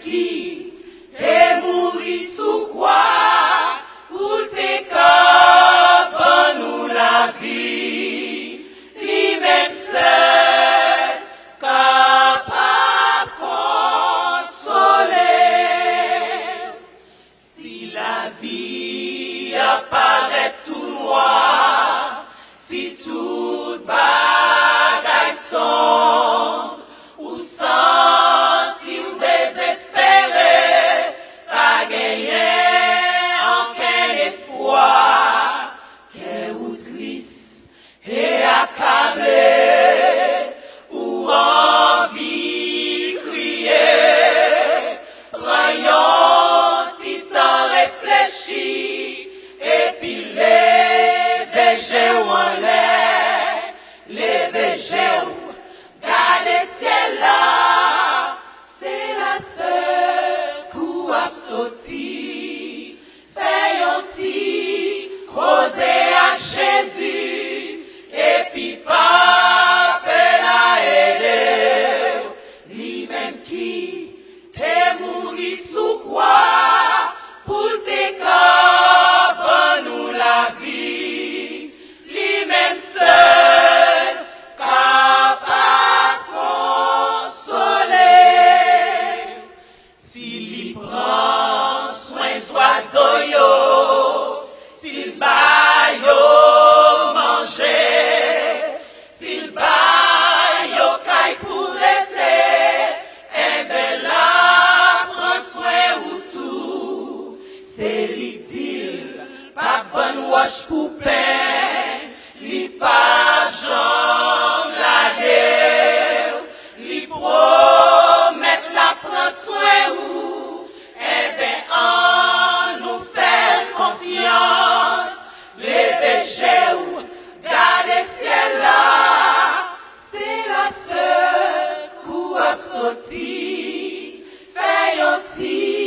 qui t'es mouru sous quoi, ou t'es comme nous la vie, lui-même seul, capable consoler. Si la vie apparaît tout noir, si toute bagaille sombre, ou senti ou désespéré, pas gagner aucun espoir, qu'est ou triste et accablé, ou envie de crier, rayon petit temps réfléchi, et puis les végés en l'air, les végés gardez ciel là, c'est la seule coup à sauter, fait un petit causer à Jésus, et puis pas la aider, lui-même qui t'es mouru sous quoi, pour tes corps, nous la vie, lui-même seul, capable consoler. S'il y prend soin d'oiseaux yo, s'il bat yo manger, s'il bat yo caille pour l'été, eh ben là prend soin ou tout, c'est l'idylle, pas bonne wash pour pain, li pas jambe la guerre, li promet la prend soin ou, eh ben on nous fait confiance, les végés ou gardez ciel là, c'est la seule coup à sauter, fait un petit